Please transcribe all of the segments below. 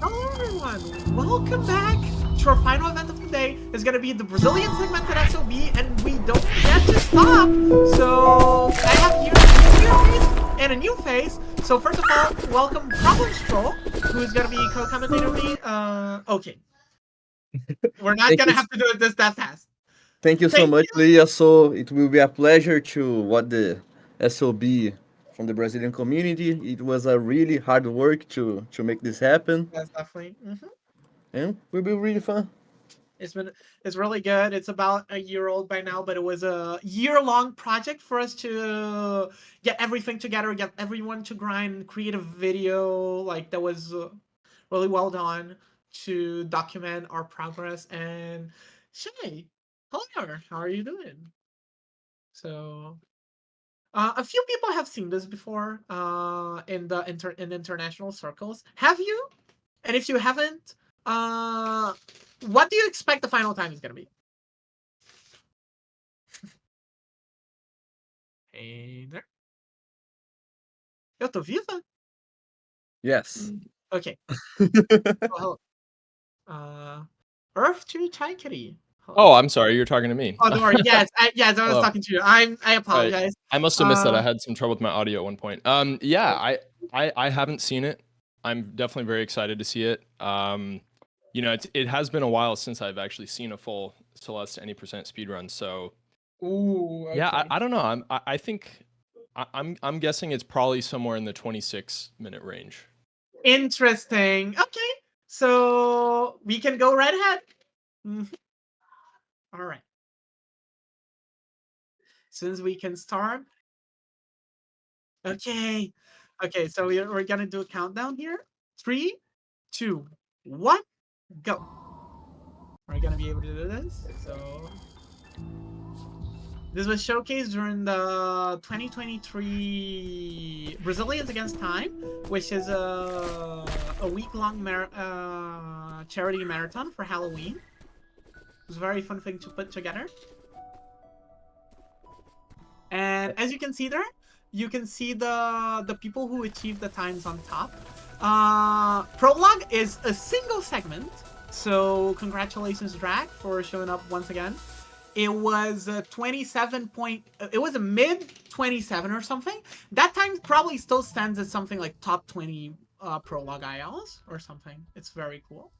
Hello everyone! Welcome back to our final event of the day. It's gonna be the Brazilian segmented SOB, and we don't get to stop. So I have here a familiar face and a new face. So first of all, welcome Problem Stroll, who's gonna be co-commentating me. Okay, we're not Thank gonna you, have to do this that fast. thank you so Thank much, you. Leah. So it will be a pleasure to watch the SOB from the Brazilian community. It was a really hard work to make this happen, That's definitely. and will be really fun. It's been it's really good. It's about a year old by now, but it was a year-long project for us to get everything together, get everyone to grind, create a video like that was really well done to document our progress. And Shay, hello, how are you doing? So a few people have seen this before in the international circles. Have you? And if you haven't, uh, what do you expect the final time is gonna be? Hey there. Eu tô viva? Yes. Okay. Oh, hello. Earth to Chai Kitty. Hello. Oh, I'm sorry, you're talking to me. Oh, don't worry. Yes, I was Hello. talking to you. I Right. apologize. I must have missed that. I had some trouble with my audio at one point. Yeah, Oh, I haven't seen it. I'm definitely very excited to see it. It has been a while since I've actually seen a full Celeste any percent speedrun. So ooh, yeah, okay. I don't know. I think I'm guessing it's probably somewhere in the 26-minute range. Interesting. Okay. So we can go right ahead. Mhm. All right. Since we can start. Okay. Okay, so we're gonna do a countdown here. 3, 2, 1, go. We're gonna be able to do this. So this was showcased during the 2023 Brazilians Against Time, which is a week-long charity marathon for Halloween. It was a very fun thing to put together. And as you can see there, you can see the people who achieved the times on top. Prologue is a single segment, so congratulations, Drag, for showing up once again. It was a 27 point. It was a mid 27 or something. That time probably still stands as something like top 20 prologue ILs or something. It's very cool.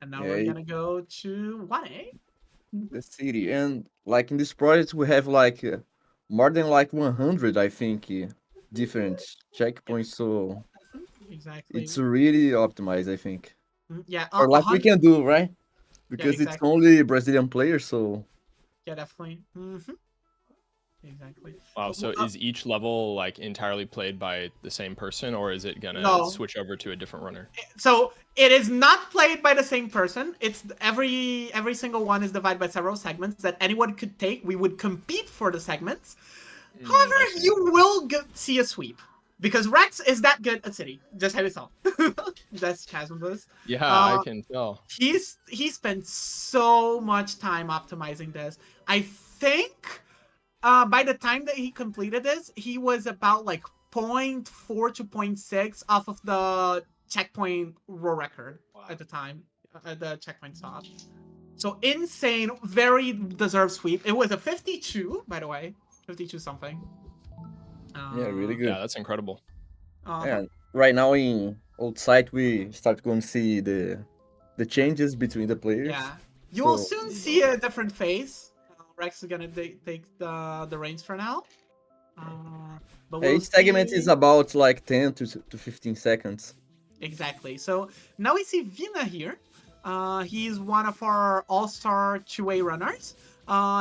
And now we're Yeah, gonna go to 1A. the city, and like in this project, we have like more than like 100, I think, different Yeah, checkpoints. So exactly. it's really optimized, I think, Yeah, for a like we hundred. can do, right? Yeah, Because it's exactly. only Brazilian players, so Yeah, definitely. Exactly. Wow. So is each level like entirely played by the same person, or is it gonna No, switch over to a different runner? so it is not played by the same person. It's every single one is divided by several segments that anyone could take. We would compete for the segments. I However, see. you will see a sweep because Rex is that good at City. Just have yourself. That's Chasmos. Yeah, I Uh, can tell. he spent so much time optimizing this. I think by the time that he completed this, he was about like zero point 0.4 to zero point 0.6 off of the checkpoint world record at the time, at the checkpoint stop. So insane, very deserved sweep. It was a 52, by the way, 52 something. yeah, really Uh, Yeah, good. that's incredible. uh-huh. And right now in old site, we start going to see the changes between the players. Yeah, you will So soon see a different face. Rex is gonna take the reins for now. But we'll each segment is see. about like 10 to 15 seconds. Exactly. So now we see Vina here. He's one of our all-star two-way runners.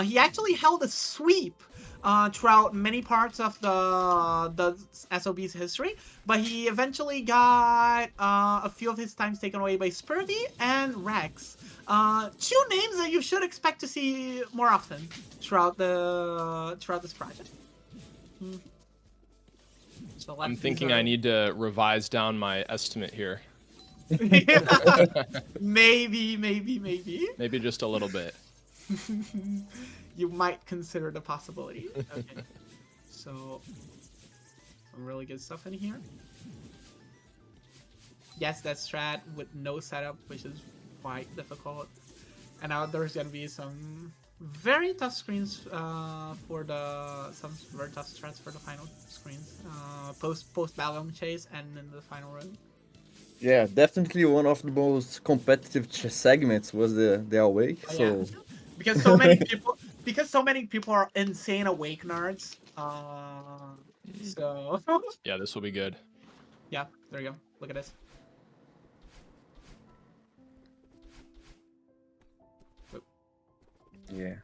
He actually held a sweep throughout many parts of the SOB's history, but he eventually got a few of his times taken away by Spurdy and Rex. Two names that you should expect to see more often throughout this project. Mhm. So I'm let's thinking I deserve. need to revise down my estimate here. Maybe. Maybe just a little bit. You might consider the possibility. Okay, so some really good stuff in here. Yes, that strat with no setup, which is quite difficult. And now there's gonna be some very tough screens for the some very tough strats for the final screens. Post Balloon Chase and in the final round. Yeah, definitely one of the most competitive segments was the awake. Oh yeah, So because so many people are insane awake nerds. So Yeah, this will be good. yeah, there you go. Look at this. yeah,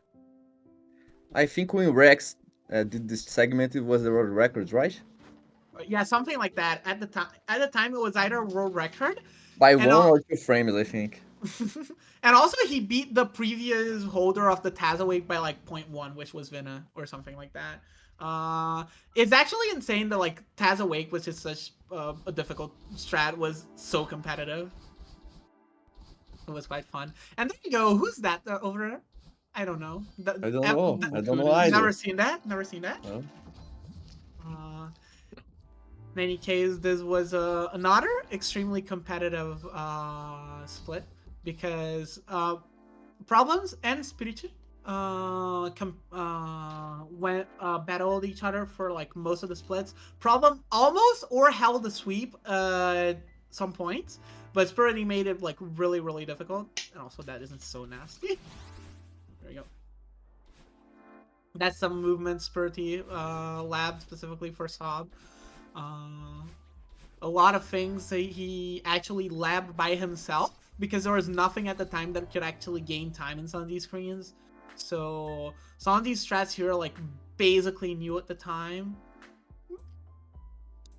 I think when Rex did this segment, it was the world records, right? Yeah, something like that. At the time, it was either a world record, By and one or two frames, I think. and also he beat the previous holder of the Tazawake by like 0.1, which was Vina or something like that. It's actually insane that like Tazawake, which is such a difficult strat, was so competitive. It was quite fun. And there you go. Who's that over there? I don't know. I don't know. I don't know Never either. seen that. Never seen that. No? Uh, in any case, this was another extremely competitive split because Problems and Spirited went battled each other for like most of the splits. Problem almost or held the sweep some points, but Spirited made it like really difficult, and also that isn't so nasty. There you go. That's some movement Spirited lab specifically for Sob. Uh, a lot of things that he actually labbed by himself because there was nothing at the time that could actually gain time in some of these screens. So some of these strats here are like basically new at the time.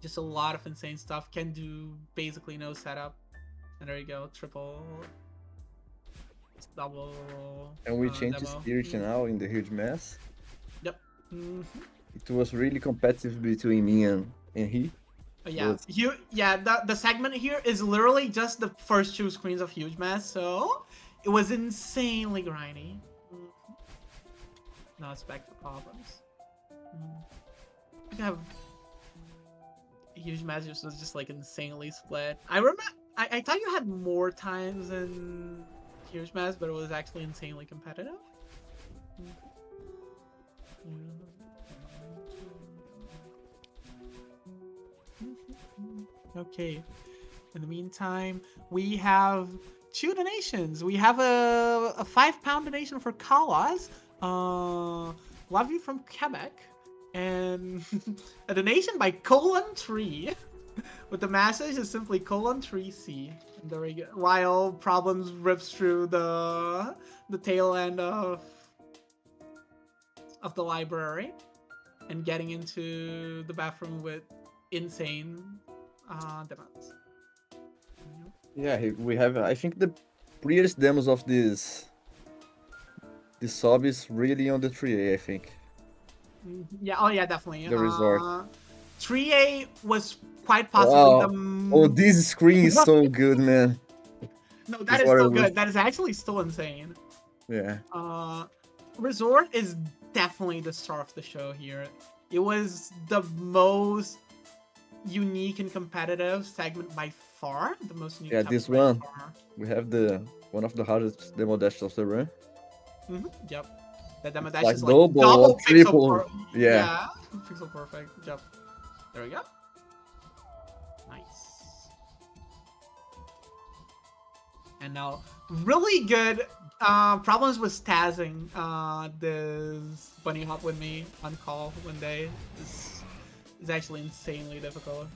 Just a lot of insane stuff. Can do basically no setup. And there you go, triple, double. And we changed the demo. spirit now in the huge mess. Yep. It was really competitive between me and he. Yeah, the segment here is literally just the first two screens of Huge Mess, so it was insanely grindy. Now it's back to problems. I have Huge Mess was just like insanely split. I remember I thought you had more times in Huge Mess, but it was actually insanely competitive. Okay. In the meantime, we have two donations. We have a £5 donation for Kalas. Love you from Quebec. And a donation by Colon3 with the message is simply Colon3C. And there we go. While Problems rips through the tail end of the library and getting into the bathroom with insane demands. Yeah, we have. I think the prettiest demos of this SOB is really on the 3A. I think Yeah. Oh yeah, definitely. the resort. 3A was quite possibly the. Oh, this screen is so good, man. No, that This is what so I wish- good. That is actually still insane. Yeah. Resort is definitely the star of the show here. It was the most unique and competitive segment by far. The most unique. Yeah, this by one. far. We have the one of the hardest demo dashes of the run. Yep. The demo dash Like is like double double or triple. pixel. Yeah. Pixel perfect. Yep. There we go. Nice. And now, really good problems with stazzing this bunny hop with me on call one day. This is actually insanely difficult.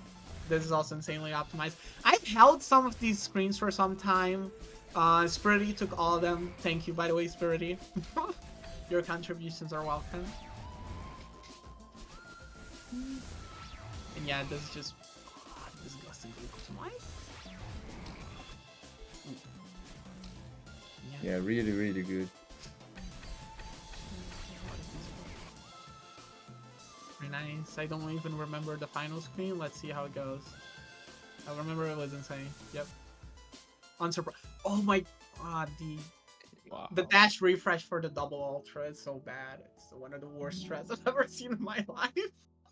This is also insanely optimized. I've held some of these screens for some time. Spirity took all of them. Thank you, by the way, Spirity. Your contributions are welcome. And yeah, this is just disgustingly optimized. Yeah, really good. Very nice. I don't even remember the final screen. Let's see how it goes. I remember it was insane. Yep. Unsurprised. Oh my god, the dash refresh for the double ultra is so bad. It's one of the worst strats I've ever seen in my life.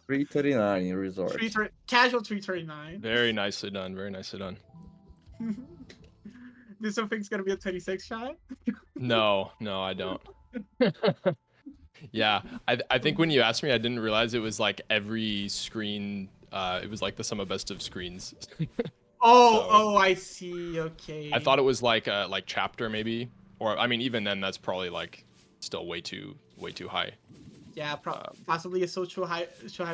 339 resort. Casual 339. Very nicely done. Very nicely done. Do you think it's gonna be a 26 shot? No, I don't. Yeah, I think when you asked me, I didn't realize it was like every screen. It was like the sum of best of screens. So Oh, I see. I Okay. thought it was like a chapter maybe, or I mean even then that's probably like still way too high. Yeah, possibly a too high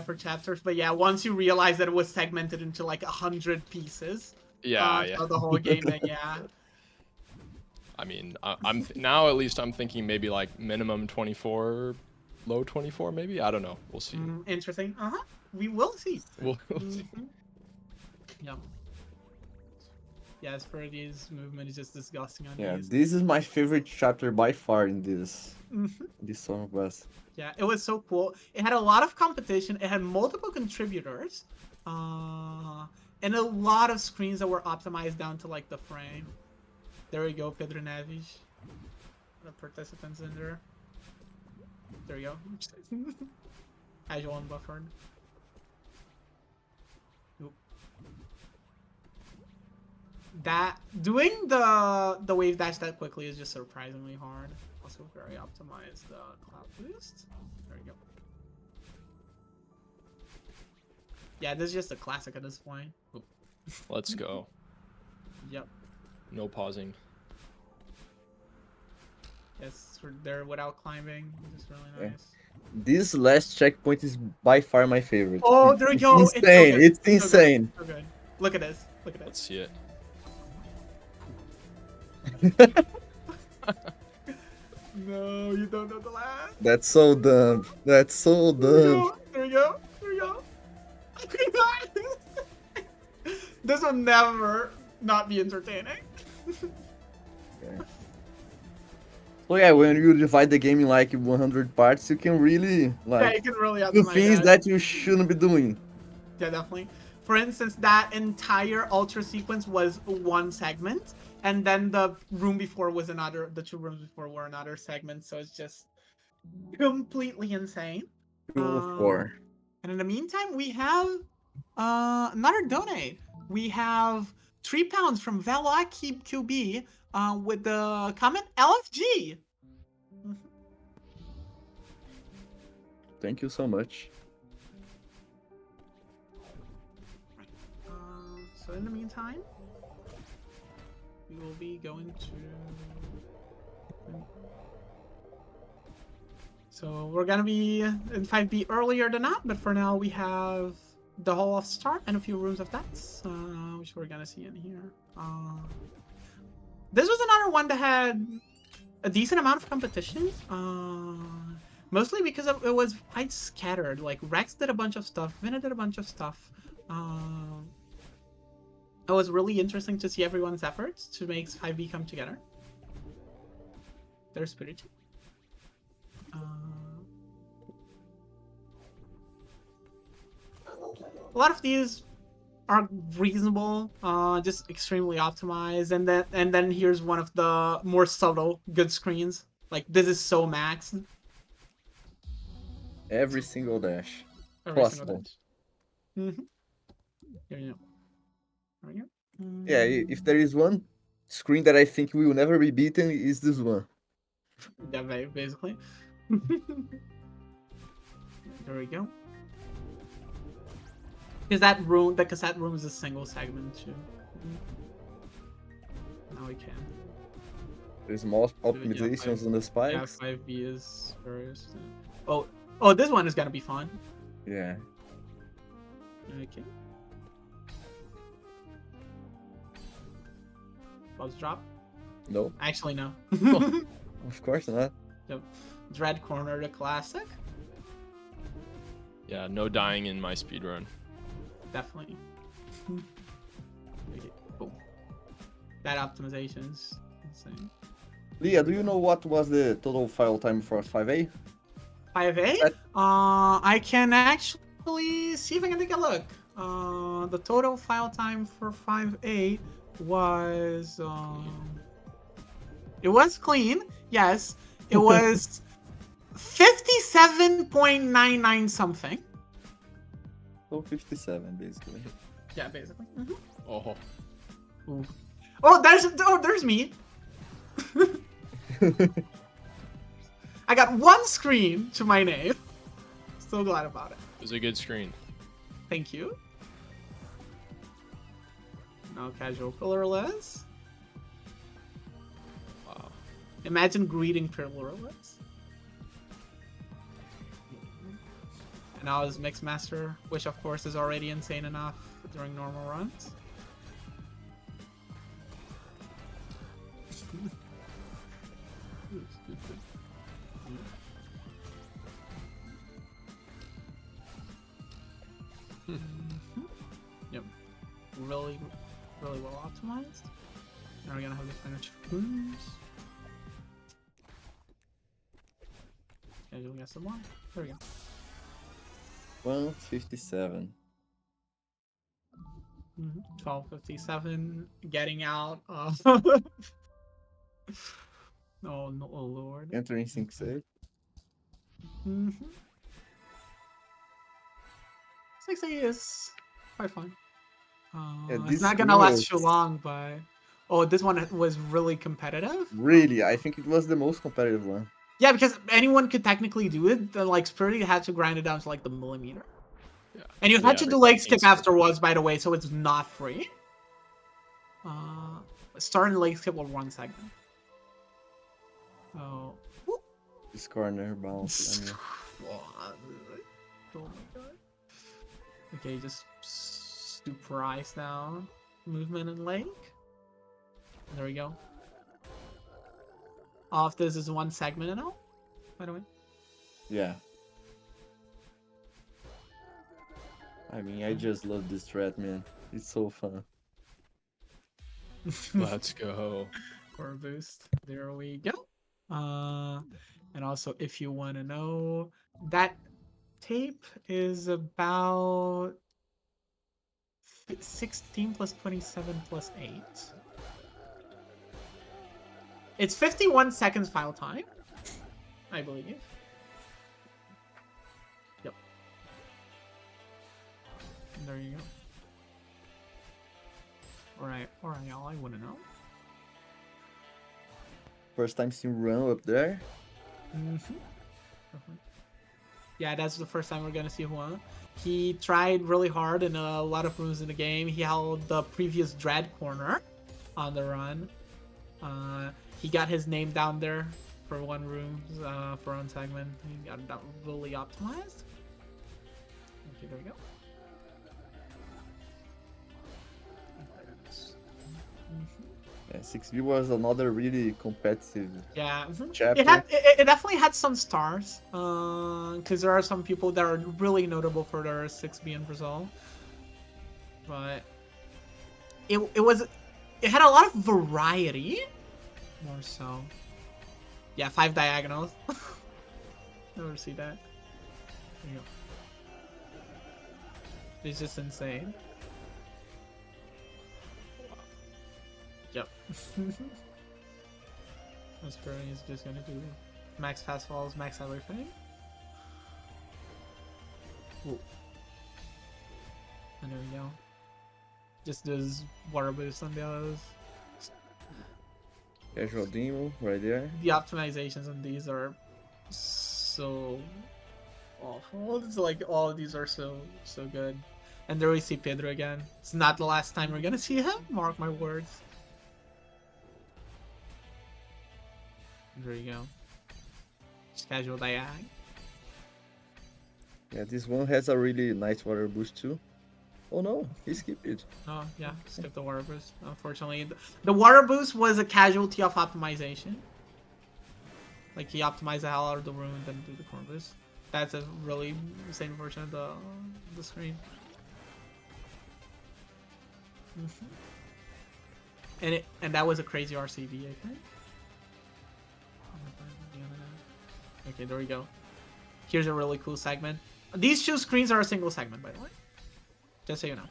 for chapters, but yeah, once you realize that it was segmented into like 100 pieces, Yeah. so the whole game, then yeah. I mean, now at least I'm thinking maybe like minimum 24, low 24 maybe. I don't know. We'll see. Interesting. We will see. We'll see. Yeah. Yes, Fergie's movement is just disgusting on Yeah, these. this is my favorite chapter by far in this Song of Us. Yeah, it was so cool. It had a lot of competition. It had multiple contributors, and a lot of screens that were optimized down to like the frame. There we go, Pedro Neves. The participants in there. There we go. Casual and buffered. Oop. That doing the wave dash that quickly is just surprisingly hard. Also very optimized cloud boost. There we go. Yeah, this is just a classic at this point. Oop. Let's go. Yep. No pausing. Yes, we're there without climbing. This is really nice. This last checkpoint is by far my favorite. Oh, there we go. It's insane. It's insane. So good. Look at this. Look at Let's this. see it. No, you don't know the last. That's so dumb. That's so dumb. There we go. There we go. This will never not be entertaining. So yeah, when you divide the game in like 100 parts, you can really Yeah, you can really do optimize things that. that you shouldn't be doing. Yeah, definitely. For instance, that entire ultra sequence was one segment, and then the room before was another. The two rooms before were another segment. So it's just completely insane. 204. And in the meantime, we have another donate. We have £3 from Veloc QB with the comment LFG. Thank you so much. So in the meantime, we will be going to... So we're gonna be in 5B earlier than that, but for now we have the Hall of Start and a few rooms of that, which we're gonna see in here. This was another one that had a decent amount of competition, mostly because it was quite scattered. Like Rex did a bunch of stuff, Vinna did a bunch of stuff. It was really interesting to see everyone's efforts to make 5B come together. There's Spirit. A lot of these are reasonable, just extremely optimized, and then here's one of the more subtle good screens. Like this is so maxed. Every single dash. Every single Possible. dash. Here you go. There we go. Yeah, if there is one screen that I think we will never be beaten, is this one. Yeah, basically. There we go. Because that room, the cassette room is a single segment too. Now we can. There's more optimizations on the Yeah, spikes. 5B is various. Oh, this one is gonna be fun. Yeah. Okay. Bob's drop? No, Actually, no. of course not. Yep. Dread Corner, the classic. Yeah, no dying in my speedrun. Definitely. Okay, cool. That optimization's insane. Leah, do you know what was the total file time for 5A? 5A? That- I can actually see if I can take a look. The total file time for 5A was it was clean, yes. It was 57.99 something. So 57, basically. Yeah, basically. Oh, Ooh. there's me. I got one screen to my name. So glad about it. It was a good screen. Thank you. No casual pillarless. Wow. Imagine greeting pillarless. And now his Mix Master, which of course is already insane enough during normal runs. Yep. Really well optimized. Now we're gonna have the finish clues. And you'll get some more. There we go. 157. 1257, getting out of... oh, no, oh lord. Entering sync save. 6A is quite fun. Yeah, It's this not gonna last was too long, but... Oh, this one was really competitive? really, I think it was the most competitive one. Yeah, because anyone could technically do it. Then, like, Spurdy had to grind it down to, like, the millimeter. Yeah. And you had to do leg skip skip. afterwards, by the way, so it's not free. Start and leg skip with 1 segment. Oh. This corner bounce. I mean, Oh my god. Okay, just super ice down. Movement and leg. There we go. Off this is 1 segment and all, by the way. yeah. I mean, I just love this threat, man. It's so fun. Let's go. Core boost. There we go. And also, if you want to know, that tape is about 16 plus 27 plus 8. It's 51 seconds file time, I believe. Yep. There you go. Alright, y'all, I want to know. First time seen run up there. Yeah, that's the first time we're gonna see Juan. He tried really hard in a lot of rooms in the game. He held the previous Dread corner on the run. He got his name down there for 1 room, for 1 segment. He got that really optimized. Okay, there we go. Yeah, 6V was another really competitive Yeah, chapter. it definitely had some stars, because there are some people that are really notable for their 6B in Brazil, but it had a lot of variety, more so. Yeah, 5 diagonals. Never see that. There you go. It's just insane. Yep. This Furry is just gonna do max fast falls, max everything. Ooh. And there we go. Just does water boost on the others. Casual demo right there. The optimizations on these are so awful. It's like all of these are so good. And there we see Pedro again. It's not the last time we're gonna see him. Mark my words. There you go. Just casual diag. Yeah, this one has a really nice water boost too. Oh no, he skipped it. Oh yeah, skip the water boost. Unfortunately, the water boost was a casualty of optimization. Like he optimized the hell out of the room and then do the corner boost. That's a really insane version of the screen. And that was a crazy RCB, I think. Okay, there we go. Here's a really cool segment. These 2 screens are a single segment, by the way. Just so you know.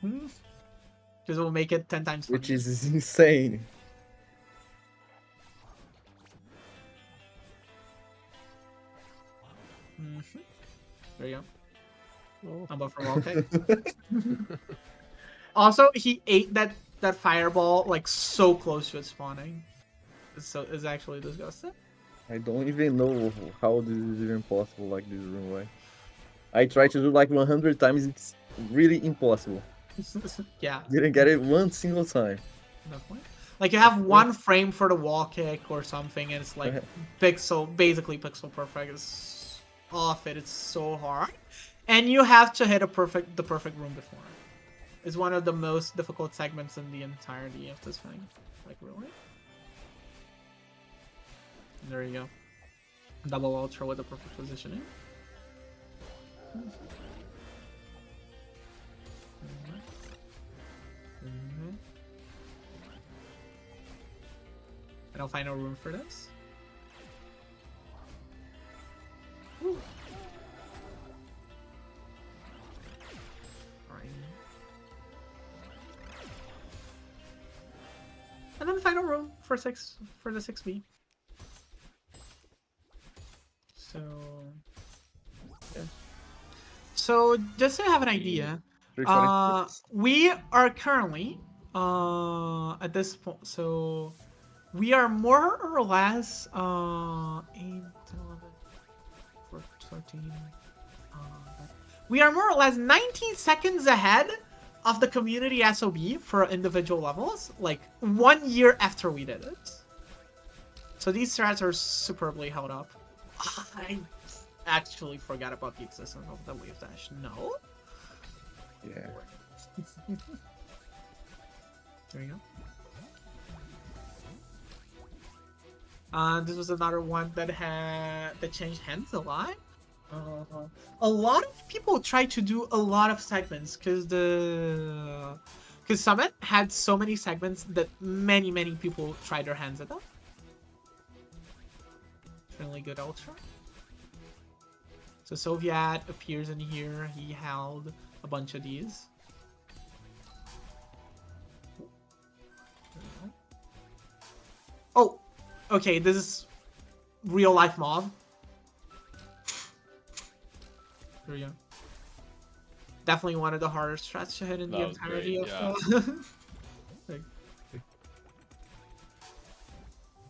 Because it will make it 10 times funnier. Which is insane. There you go. Oh. I'm buffer wall kick. Also, he ate that that fireball like so close to it spawning. It's actually disgusting. I don't even know how this is even possible, like this room, right? I tried to do like 100 times, it's really impossible. Yeah, Didn't get it one single time. definitely. Like you have one frame for the wall kick or something, and it's like basically pixel perfect. It's off it. It's so hard, and you have to hit the perfect room before. It's one of the most difficult segments in the entirety of this thing. Like really. There you go. Double ultra with the perfect positioning. I don't find no room for this. Alright. And then final room for the 6B. So yeah. So just to have an idea, 346. we are currently at this point, so we are more or less 8, 11, 14. We are more or less 19 seconds ahead of the community SOB for individual levels, like 1 year after we did it. So these strats are superbly held up. I actually forgot about the existence of the wave dash. No. Yeah. There you go. This was another one that changed hands a lot. A lot of people try to do a lot of segments because Summit had so many segments that many people tried their hands at them. Really good ultra. So Soviet appears in here. He held a bunch of these. Oh, okay. This is real life mob. There we go. Definitely one of the harder strats to hit in the entirety of the...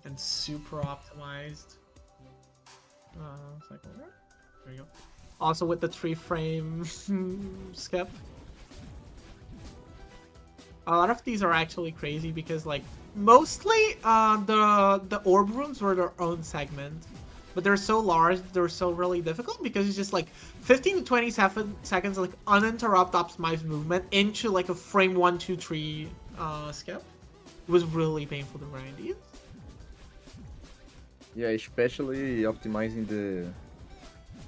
And super optimized. Cycle there. There you go. Also with the 3-frame skip. A lot of these are actually crazy because like mostly the orb rooms were their own segment. But they're so large, they're so really difficult because it's just like 15 to 27 seconds like uninterrupted optimized movement into like a frame 1, 2, 3 skip. It was really painful to grind these. Yeah, especially optimizing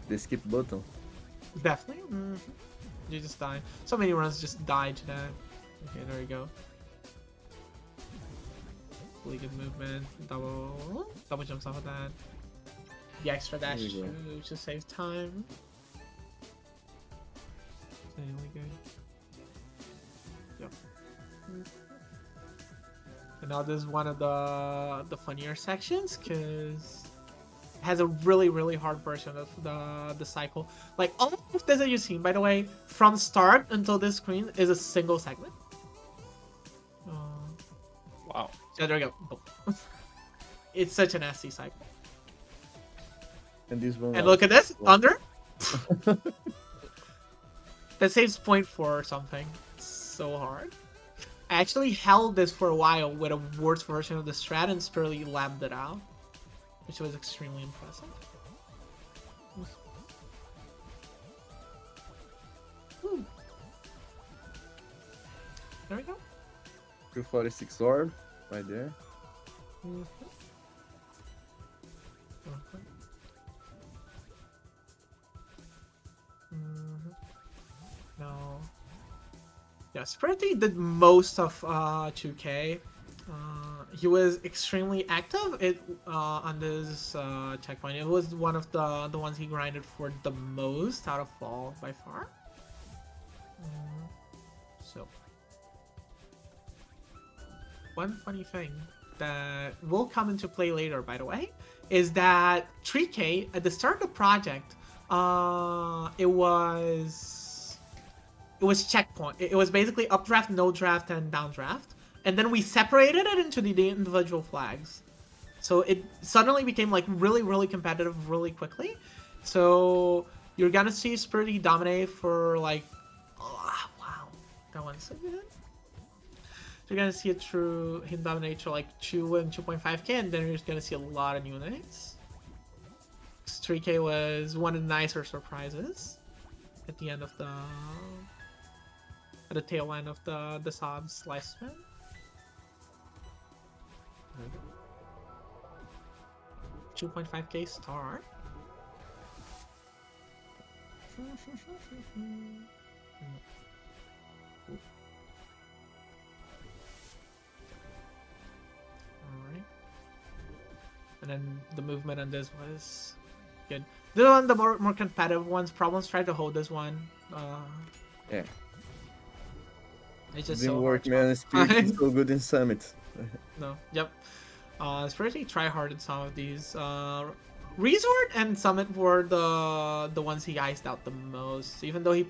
the skip button. Definitely. You just died. So many runs just died to that. Okay, there you go. Really good movement. Double jumps off of that. The extra dash to save time. Really good. Yep. And now this is one of the funnier sections because it has a really hard version of the cycle. Like all of this that you've seen, by the way, from start until this screen is a single segment. Wow. So there we go. Boom. It's such a nasty cycle. And this one. And look at this under. That saves 0.4 or something. It's so hard. I actually held this for a while with a worse version of the strat and barely labbed it out, which was extremely impressive. There we go. 246 orb right there. No. Yeah, Spirity did most of 2K. He was extremely active on this checkpoint. It was one of the ones he grinded for the most out of all by far. So, one funny thing that will come into play later, by the way, is that 3K at the start of the project, it was checkpoint. It was basically updraft, no draft, and downdraft. and then we separated it into the individual flags. So it suddenly became like really, really competitive really quickly. So you're gonna see Spurdy dominate for like, oh, wow, that one's so good. You're gonna see it through him dominate to like 2 and 2.5k, and then you're just gonna see a lot of new names. 3k was one of the nicer surprises at the end of the tail end of the SOB's lifespan. 2.5k star. Alright. And then the movement on this was good. The one, the more competitive ones, Problems tried to hold this one. Yeah. It's just Didn't so work, hard. man. Spirit is so good in Summit. No, yep. Especially try hard in some of these. Resort and Summit were the ones he iced out the most. Even though he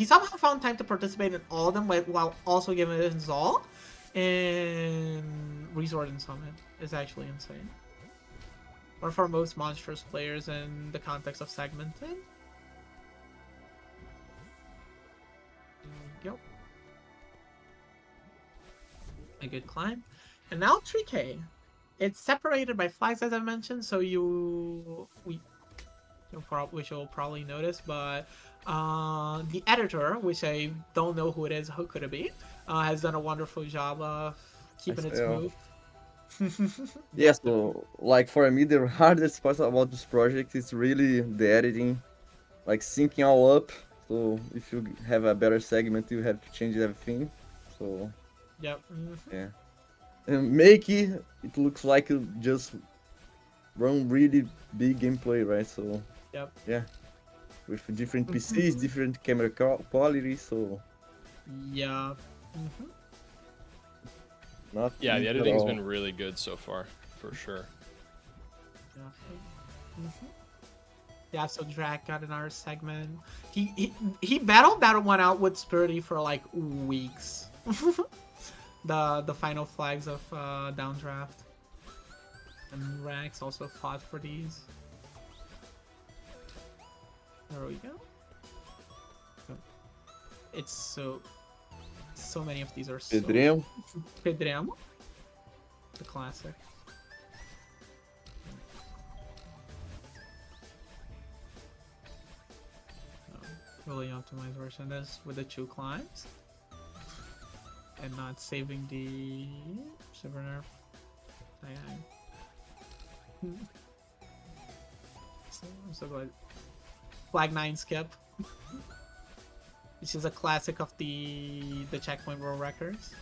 somehow found time to participate in all of them while also giving it his all. And Resort and Summit is actually insane. One of our most monstrous players in the context of segmented. Yep. A good climb. And now 3k. It's separated by flags, as I mentioned, so we shall probably notice, but the editor, which I don't know who it is, who could it be, has done a wonderful job of keeping it smooth. Yeah, so like for me, the hardest part about this project is really the editing, like syncing all up. So if you have a better segment, you have to change everything. So yep. yeah, and make it looks like you just run really big gameplay, right? So Yep. yeah, with different PCs, different camera quality. So yeah. not Yeah, the easy at editing's all. been really good so far, for sure. Yeah, so Drac got in our segment. He battled that one out with Spurdy for like weeks. the final flags of downdraft. And Rax also fought for these. There we go. It's so many of these are so Pedremo. Pedremo, the classic. Really optimized version this with the 2 climbs and not saving the silver nerf. So good. Flag 9 skip, which is a classic of the checkpoint world records.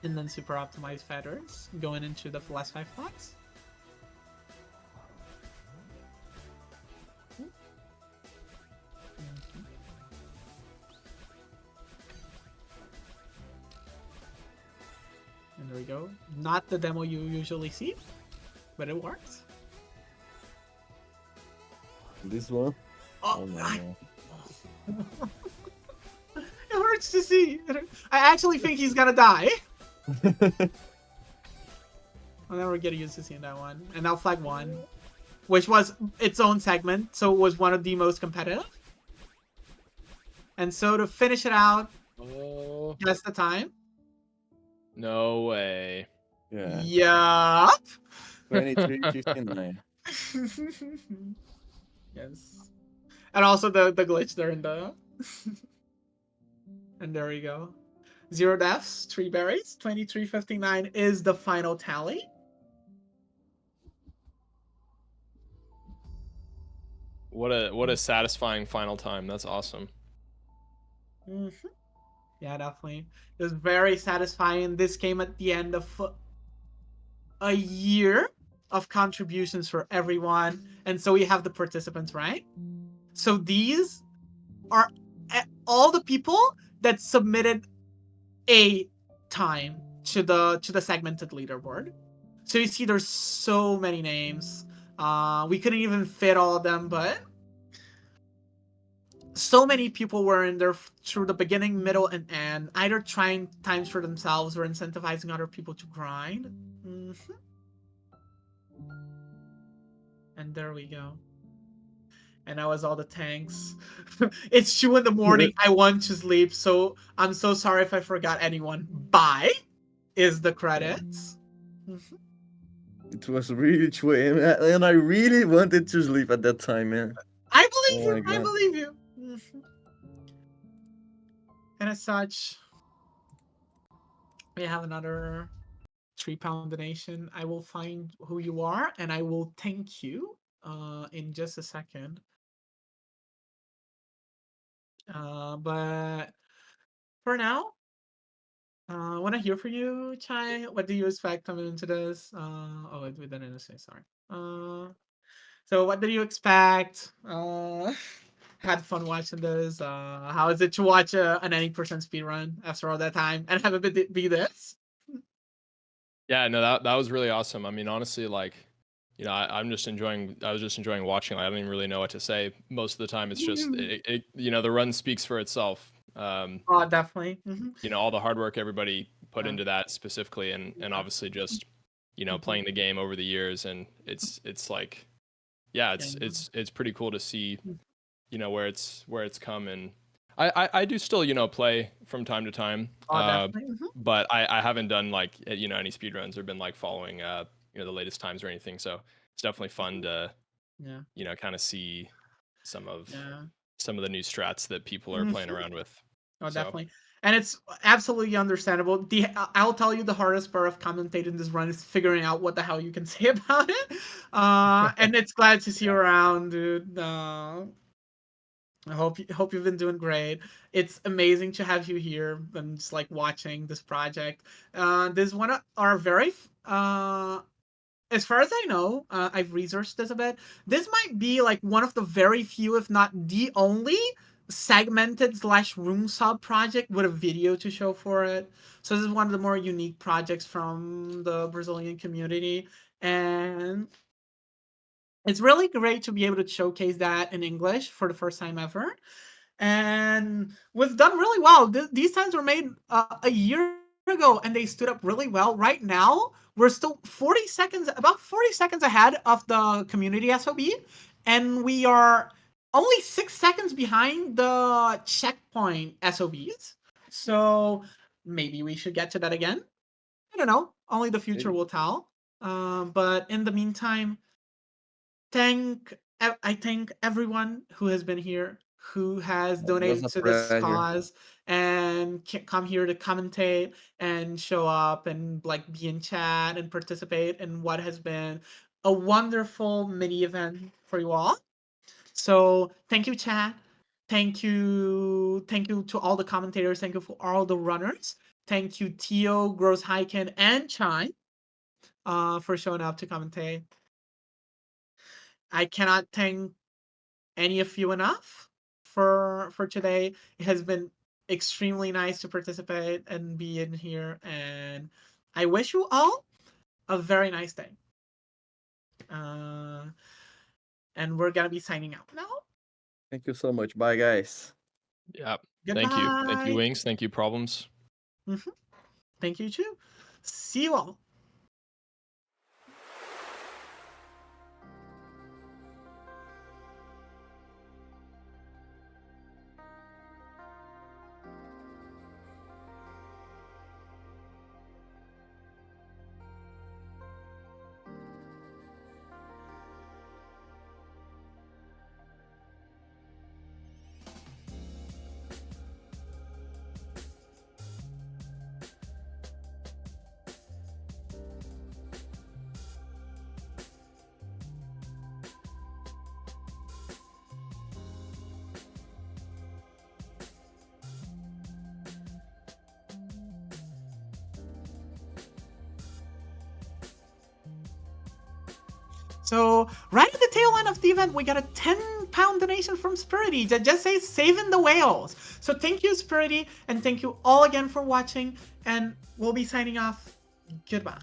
And then super optimized feathers going into the last 5 flags. And there we go. Not the demo you usually see, but it works. This one. Oh, no. It hurts to see. I actually think he's gonna die. I'll never get used to seeing that one. And now flag 1, which was its own segment, so it was one of the most competitive. And so to finish it out, guess the time. No way. Yeah. Yup. 23:59. Yes. And also the glitch there in the... And there we go. 0 deaths, 3 berries, 23:59 is the final tally. What a satisfying final time. That's awesome. Yeah, definitely. It was very satisfying. This came at the end of a year of contributions for everyone. And so we have the participants, right? So these are all the people that submitted a time to the segmented leaderboard. So you see there's so many names. We couldn't even fit all of them, but so many people were in there through the beginning, middle, and end, either trying times for themselves or incentivizing other people to grind. And there we go. And that was all the tanks. It's 2 in the morning. I want to sleep, so I'm so sorry if I forgot anyone. Bye is the credits. It was really 2 a.m. and I really wanted to sleep at that time, man. I believe Oh my you. I god. believe you. And as such, we have another £3 donation. I will find who you are and I will thank you in just a second. But for now, I want to hear from you, Chai. What do you expect coming into this? Oh, we didn't say sorry. So what did you expect? Had fun watching this. How is it to watch an 90% speed run after all that time and have it be this? Yeah, no, that was really awesome. I mean, honestly, like, you know, I was just enjoying watching. Like, I don't even really know what to say. Most of the time, it's just, you know, the run speaks for itself. Oh, definitely. You know, all the hard work everybody put Yeah. into that specifically, and obviously just, you know, playing the game over the years, and it's like, yeah, it's pretty cool to see, you know, where it's come. And I do still, you know, play from time to time, Oh, definitely. but I haven't done like, you know, any speed runs or been like following you know, the latest times or anything. So it's definitely fun to, Yeah. you know, kind of see some of Yeah. the new strats that people are playing around with. Oh, So definitely. And it's absolutely understandable. I'll tell you the hardest part of commentating this run is figuring out what the hell you can say about it. And it's glad to see you around, dude. I hope you've been doing great. It's amazing to have you here and just like watching this project. This is one of our very as far as I know, I've researched this a bit. This might be like one of the very few, if not the only, segmented slash room sub project with a video to show for it. So this is one of the more unique projects from the Brazilian community, and it's really great to be able to showcase that in English for the first time ever. And we've done really well. These times were made a year ago, and they stood up really well. Right now, we're still 40 seconds, about 40 seconds ahead of the community SOB, and we are only 6 seconds behind the checkpoint SOBs. So maybe we should get to that again. I don't know. Only the future Maybe. will tell. But in the meantime, I thank everyone who has been here, who has It was donated a to this pleasure. cause and come here to commentate and show up and like be in chat and participate in what has been a wonderful mini event for you all. So thank you, chat. Thank you to all the commentators. Thank you for all the runners. Thank you, Tio, Gross Hyken, and Chai, for showing up to commentate. I cannot thank any of you enough for today. It has been extremely nice to participate and be in here, and I wish you all a very nice day. Uh, and we're gonna be signing out now. Thank you so much. Bye, guys. yeah, thank you, Goodbye. Wings, thank you, Problems. Thank you too. See you all. So right at the tail end of the event, we got a £10 donation from Spirity that just says saving the whales. So thank you, Spirity, and thank you all again for watching, and we'll be signing off. Goodbye.